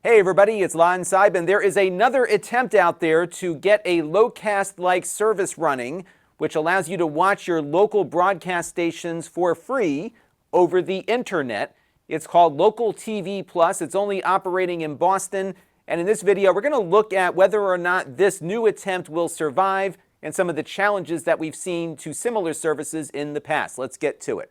Hey everybody, it's Lon.TV, and there is another attempt out there to get a Locast-like service running, which allows you to watch your local broadcast stations for free over the internet. It's called LocalTV Plus. It's only operating in Boston, and in this video we're going to look at whether or not this new attempt will survive and some of the challenges that we've seen to similar services in the past. Let's get to it.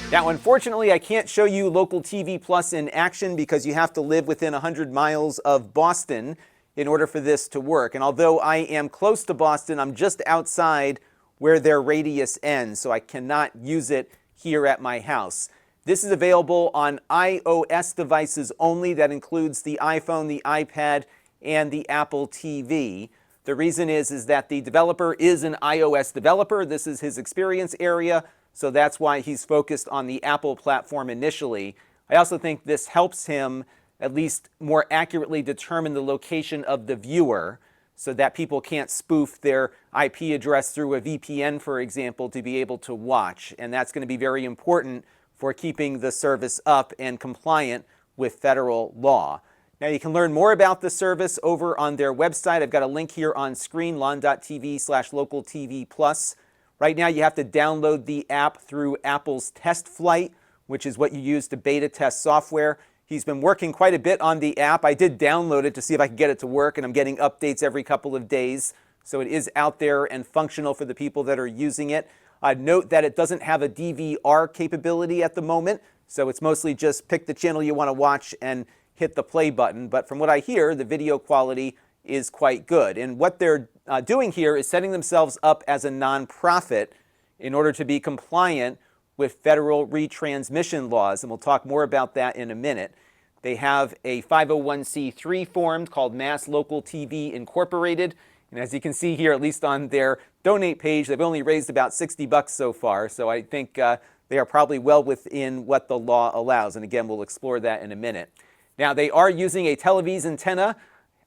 Now, unfortunately, I can't show you LocalTV Plus in action because you have to live within 100 miles of Boston in order for this to work. And although I am close to Boston, I'm just outside where their radius ends, so I cannot use it here at my house. This is available on iOS devices only. That includes the iPhone, the iPad, and the Apple TV. The reason is that the developer is an iOS developer. This is his experience area. So that's why he's focused on the Apple platform initially. I also think this helps him at least more accurately determine the location of the viewer so that people can't spoof their IP address through a VPN, for example, to be able to watch. And that's going to be very important for keeping the service up and compliant with federal law. Now, you can learn more about the service over on their website. I've got a link here on screen, Lon.TV/LocalTV Plus. Right now, you have to download the app through Apple's Test Flight, which is what you use to beta test software. He's been working quite a bit on the app. I did download it to see if I could get it to work, and I'm getting updates every couple of days. So it is out there and functional for the people that are using it. Note that it doesn't have a DVR capability at the moment, so it's mostly just pick the channel you want to watch and hit the play button. But from what I hear, the video quality is quite good. And what they're doing here is setting themselves up as a nonprofit in order to be compliant with federal retransmission laws, and we'll talk more about that in a minute. They have a 501c3 formed called Mass Local TV Incorporated, and as you can see here, at least on their donate page, they've only raised about $60 so far, so I think they are probably well within what the law allows, and again, we'll explore that in a minute. Now, they are using a television antenna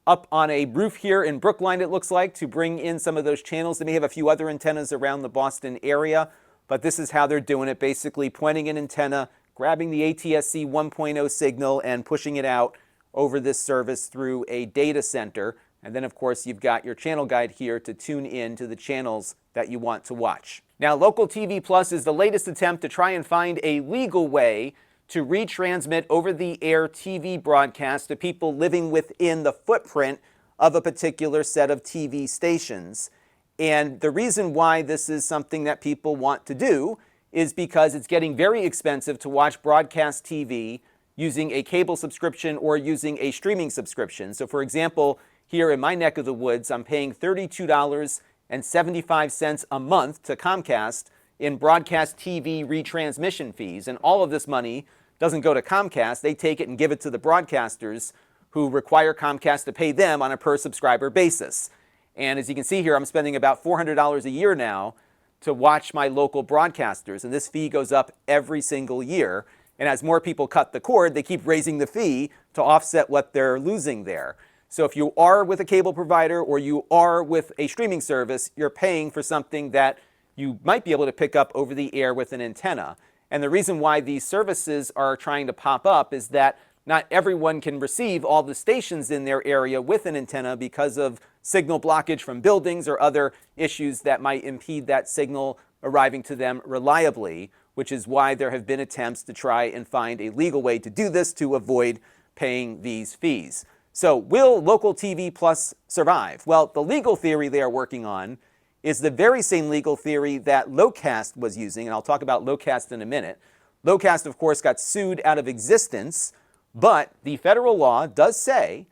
up on a roof here in Brookline, it looks like, to bring in some of those channels. They may have a few other antennas around the Boston area, but this is how they're doing it, basically pointing an antenna, grabbing the ATSC 1.0 signal, and pushing it out over this service through a data center. And then, of course, you've got your channel guide here to tune in to the channels that you want to watch. Now, LocalTV Plus is the latest attempt to try and find a legal way to retransmit over-the-air TV broadcasts to people living within the footprint of a particular set of TV stations. And the reason why this is something that people want to do is because it's getting very expensive to watch broadcast TV using a cable subscription or using a streaming subscription. So for example, here in my neck of the woods, I'm paying $32.75 a month to Comcast in broadcast TV retransmission fees. And all of this money doesn't go to Comcast. They take it and give it to the broadcasters who require Comcast to pay them on a per subscriber basis. And as you can see here, I'm spending about $400 a year now to watch my local broadcasters. And this fee goes up every single year. And as more people cut the cord, they keep raising the fee to offset what they're losing there. So if you are with a cable provider or you are with a streaming service, you're paying for something that you might be able to pick up over the air with an antenna. And the reason why these services are trying to pop up is that not everyone can receive all the stations in their area with an antenna because of signal blockage from buildings or other issues that might impede that signal arriving to them reliably, which is why there have been attempts to try and find a legal way to do this to avoid paying these fees. So will LocalTV Plus survive? Well, the legal theory they are working on is the very same legal theory that Locast was using, and I'll talk about Locast in a minute. Locast, of course, got sued out of existence, but the federal law does say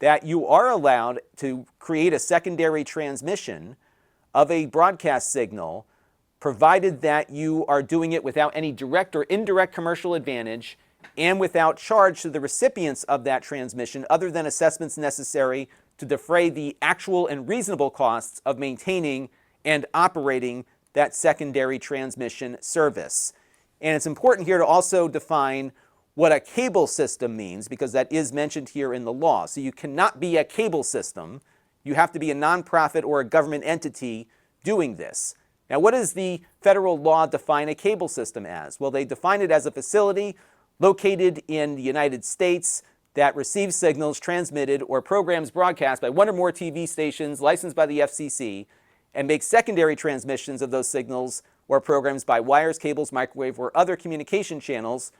that you are allowed to create a secondary transmission of a broadcast signal, provided that you are doing it without any direct or indirect commercial advantage and without charge to the recipients of that transmission other than assessments necessary to defray the actual and reasonable costs of maintaining and operating that secondary transmission service. And it's important here to also define what a cable system means, because that is mentioned here in the law. So you cannot be a cable system. You have to be a nonprofit or a government entity doing this. Now, what does the federal law define a cable system as? Well, they define it as a facility located in the United States that receive signals transmitted or programs broadcast by one or more TV stations licensed by the FCC and make secondary transmissions of those signals or programs by wires, cables, microwave, or other communication channels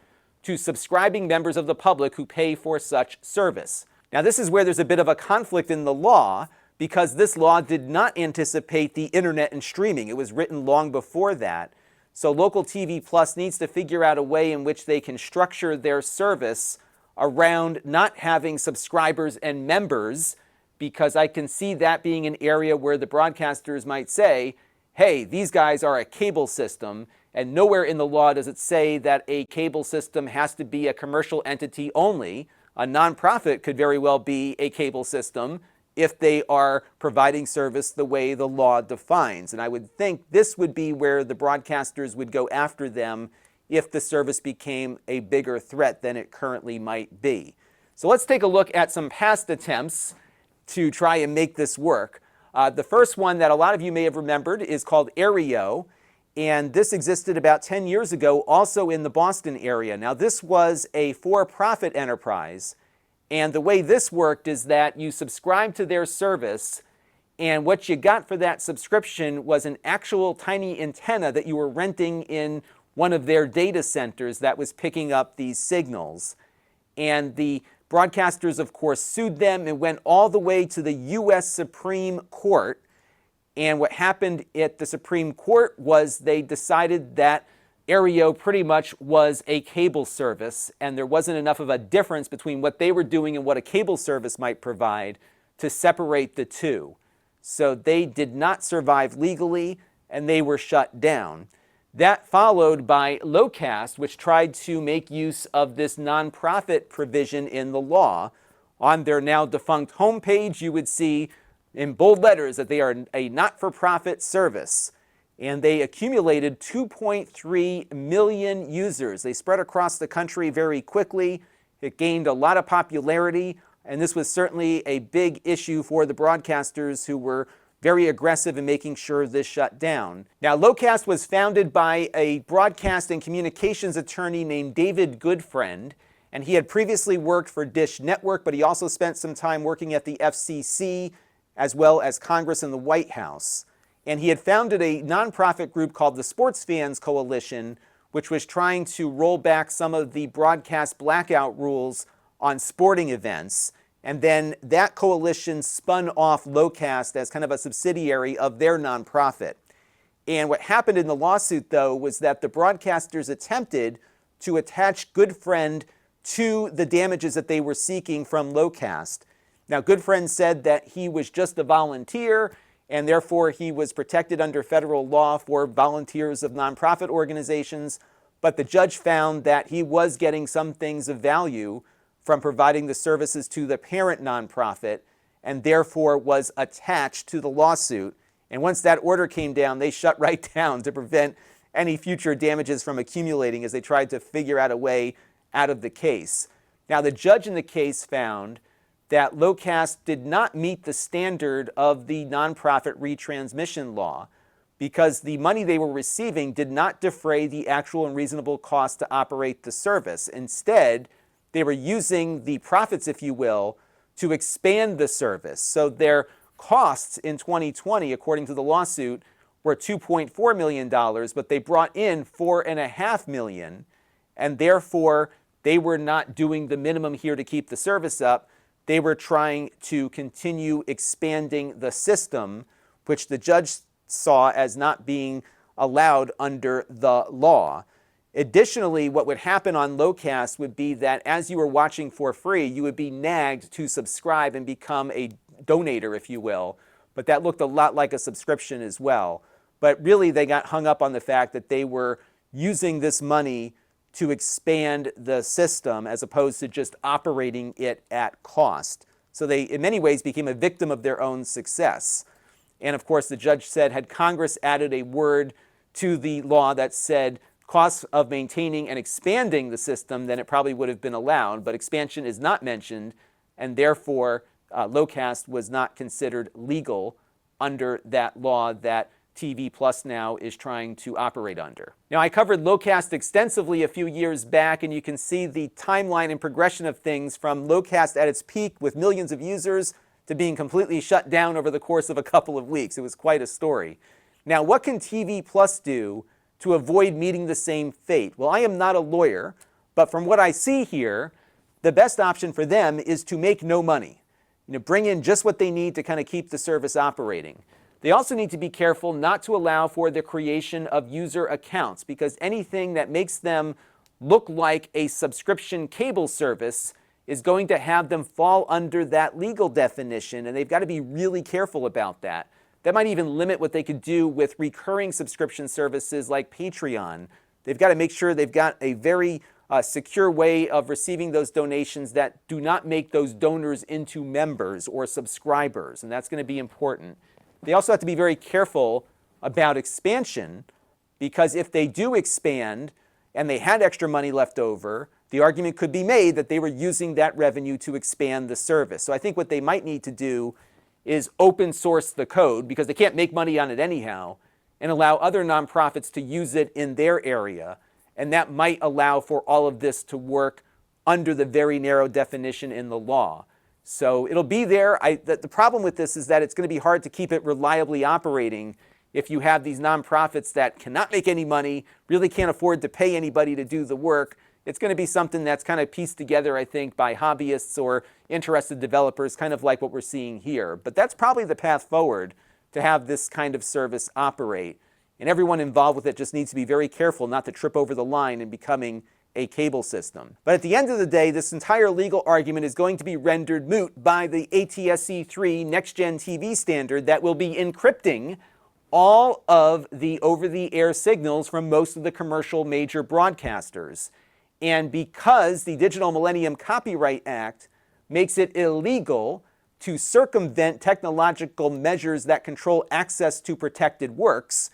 to subscribing members of the public who pay for such service. Now, this is where there's a bit of a conflict in the law because this law did not anticipate the internet and streaming. It was written long before that. So Local TV Plus needs to figure out a way in which they can structure their service around not having subscribers and members, because I can see that being an area where the broadcasters might say, hey, these guys are a cable system, and nowhere in the law does it say that a cable system has to be a commercial entity only. A nonprofit could very well be a cable system if they are providing service the way the law defines. And I would think this would be where the broadcasters would go after them if the service became a bigger threat than it currently might be. So let's take a look at some past attempts to try and make this work. The first one that a lot of you may have remembered is called Areo, and this existed about 10 years ago also in the Boston area. Now, this was a for-profit enterprise, and the way this worked is that you subscribed to their service, and what you got for that subscription was an actual tiny antenna that you were renting in one of their data centers that was picking up these signals. And the broadcasters, of course, sued them and went all the way to the U.S. Supreme Court. And what happened at the Supreme Court was they decided that Areo pretty much was a cable service, and there wasn't enough of a difference between what they were doing and what a cable service might provide to separate the two. So they did not survive legally, and they were shut down. That followed by Locast, which tried to make use of this nonprofit provision in the law. On their now defunct homepage, you would see in bold letters that they are a not-for-profit service. And they accumulated 2.3 million users. They spread across the country very quickly. It gained a lot of popularity, and this was certainly a big issue for the broadcasters who were very aggressive in making sure this shut down. Now, Locast was founded by a broadcast and communications attorney named David Goodfriend, and he had previously worked for Dish Network, but he also spent some time working at the FCC as well as Congress and the White House. And he had founded a nonprofit group called the Sports Fans Coalition, which was trying to roll back some of the broadcast blackout rules on sporting events. And then that coalition spun off Locast as kind of a subsidiary of their nonprofit. And what happened in the lawsuit, though, was that the broadcasters attempted to attach Goodfriend to the damages that they were seeking from Locast. Now, Goodfriend said that he was just a volunteer, and therefore he was protected under federal law for volunteers of nonprofit organizations, but the judge found that he was getting some things of value from providing the services to the parent nonprofit, and therefore was attached to the lawsuit. And once that order came down, they shut right down to prevent any future damages from accumulating as they tried to figure out a way out of the case. Now, the judge in the case found that Locast did not meet the standard of the nonprofit retransmission law because the money they were receiving did not defray the actual and reasonable cost to operate the service. Instead, they were using the profits, if you will, to expand the service. So their costs in 2020, according to the lawsuit, were $2.4 million, but they brought in $4.5 million, and therefore they were not doing the minimum here to keep the service up. They were trying to continue expanding the system, which the judge saw as not being allowed under the law. Additionally, what would happen on Locast would be that as you were watching for free, you would be nagged to subscribe and become a donator, if you will. But that looked a lot like a subscription as well. But really, they got hung up on the fact that they were using this money to expand the system as opposed to just operating it at cost. So they, in many ways, became a victim of their own success. And of course, the judge said, had Congress added a word to the law that said costs of maintaining and expanding the system, then it probably would have been allowed. But expansion is not mentioned, and therefore Locast was not considered legal under that law that TV Plus now is trying to operate under. Now, I covered Locast extensively a few years back, and you can see the timeline and progression of things from Locast at its peak with millions of users to being completely shut down over the course of a couple of weeks. It was quite a story. Now, what can TV Plus do to avoid meeting the same fate? Well, I am not a lawyer, but from what I see here, the best option for them is to make no money. Bring in just what they need to kind of keep the service operating. They also need to be careful not to allow for the creation of user accounts, because anything that makes them look like a subscription cable service is going to have them fall under that legal definition, and they've got to be really careful about that. That might even limit what they could do with recurring subscription services like Patreon. They've got to make sure they've got a very secure way of receiving those donations that do not make those donors into members or subscribers, and that's going to be important. They also have to be very careful about expansion, because if they do expand and they had extra money left over, the argument could be made that they were using that revenue to expand the service. So I think what they might need to do is open source the code, because they can't make money on it anyhow, and allow other nonprofits to use it in their area. And that might allow for all of this to work under the very narrow definition in the law. So it'll be there. The problem with this is that it's going to be hard to keep it reliably operating if you have these nonprofits that cannot make any money, really can't afford to pay anybody to do the work. It's going to be something that's kind of pieced together, I think, by hobbyists or interested developers, kind of like what we're seeing here. But that's probably the path forward to have this kind of service operate. And everyone involved with it just needs to be very careful not to trip over the line in becoming a cable system. But at the end of the day, this entire legal argument is going to be rendered moot by the ATSC 3 Next-Gen TV standard that will be encrypting all of the over-the-air signals from most of the commercial major broadcasters. And because the Digital Millennium Copyright Act makes it illegal to circumvent technological measures that control access to protected works,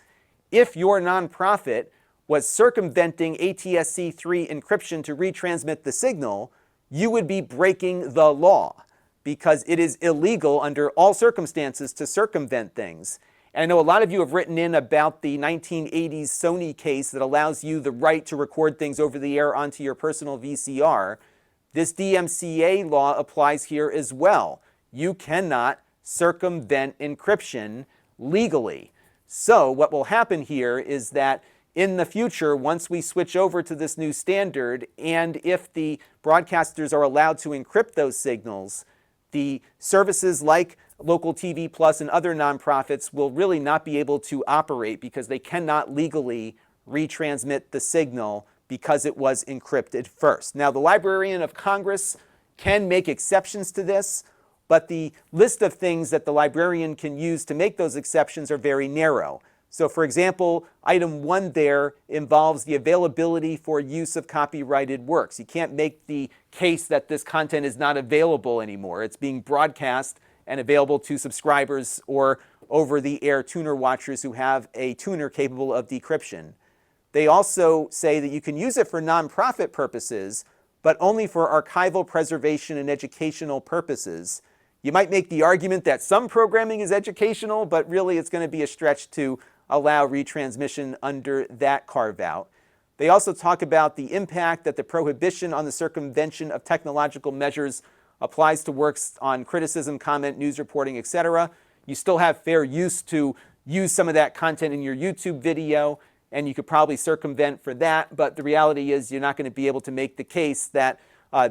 if your nonprofit was circumventing ATSC 3 encryption to retransmit the signal, you would be breaking the law, because it is illegal under all circumstances to circumvent things. And I know a lot of you have written in about the 1980s Sony case that allows you the right to record things over the air onto your personal VCR. This DMCA law applies here as well. You cannot circumvent encryption legally. So what will happen here is that in the future, once we switch over to this new standard, and if the broadcasters are allowed to encrypt those signals, the services like LocalTV Plus and other nonprofits will really not be able to operate, because they cannot legally retransmit the signal because it was encrypted first. Now, the Librarian of Congress can make exceptions to this, but the list of things that the librarian can use to make those exceptions are very narrow. So, for example, item 1 there involves the availability for use of copyrighted works. You can't make the case that this content is not available anymore. It's being broadcast and available to subscribers or over-the-air tuner watchers who have a tuner capable of decryption. They also say that you can use it for nonprofit purposes, but only for archival preservation and educational purposes. You might make the argument that some programming is educational, but really it's going to be a stretch to allow retransmission under that carve-out. They also talk about the impact that the prohibition on the circumvention of technological measures applies to works on criticism, comment, news reporting, etc. You still have fair use to use some of that content in your YouTube video, and you could probably circumvent for that, but the reality is you're not going to be able to make the case that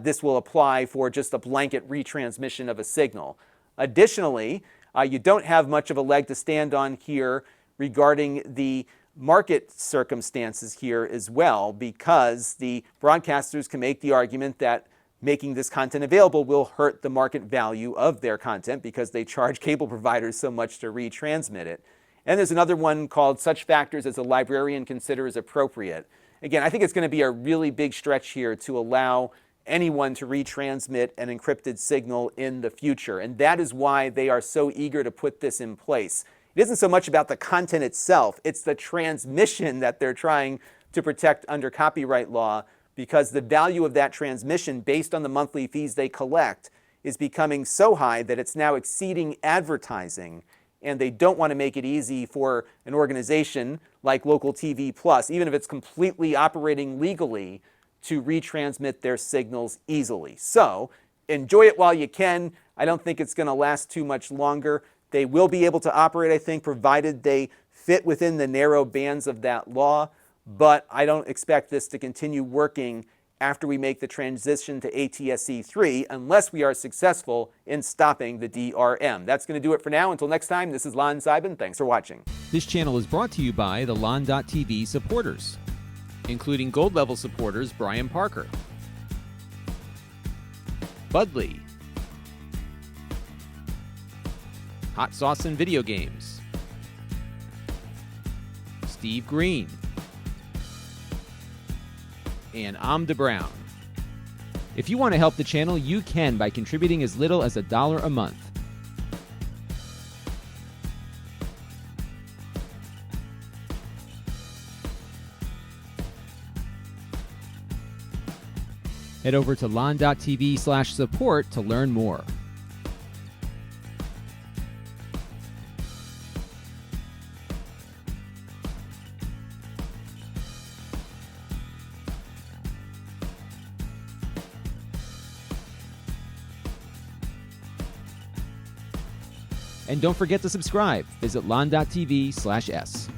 this will apply for just a blanket retransmission of a signal. Additionally, you don't have much of a leg to stand on here regarding the market circumstances here as well, because the broadcasters can make the argument that making this content available will hurt the market value of their content because they charge cable providers so much to retransmit it. And there's another one called such factors as a librarian considers appropriate. Again, I think it's going to be a really big stretch here to allow anyone to retransmit an encrypted signal in the future. And that is why they are so eager to put this in place. It isn't so much about the content itself, it's the transmission that they're trying to protect under copyright law, because the value of that transmission based on the monthly fees they collect is becoming so high that it's now exceeding advertising. and they don't want to make it easy for an organization like LocalTV Plus, even if it's completely operating legally, to retransmit their signals easily. So enjoy it while you can. I don't think it's going to last too much longer. They will be able to operate, I think, provided they fit within the narrow bands of that law, but I don't expect this to continue working after we make the transition to ATSC 3 unless we are successful in stopping the DRM. That's going to do it for now. Until next time, this is Lon.TV. Thanks for watching. This channel is brought to you by the Lon.TV supporters, including gold level supporters Brian Parker, Budley, Hot Sauce and Video Games, Steve Green, and Amda Brown. If you want to help the channel, you can by contributing as little as $1 a month. Head over to lon.tv/support to learn more. And don't forget to subscribe. Visit lon.tv/s.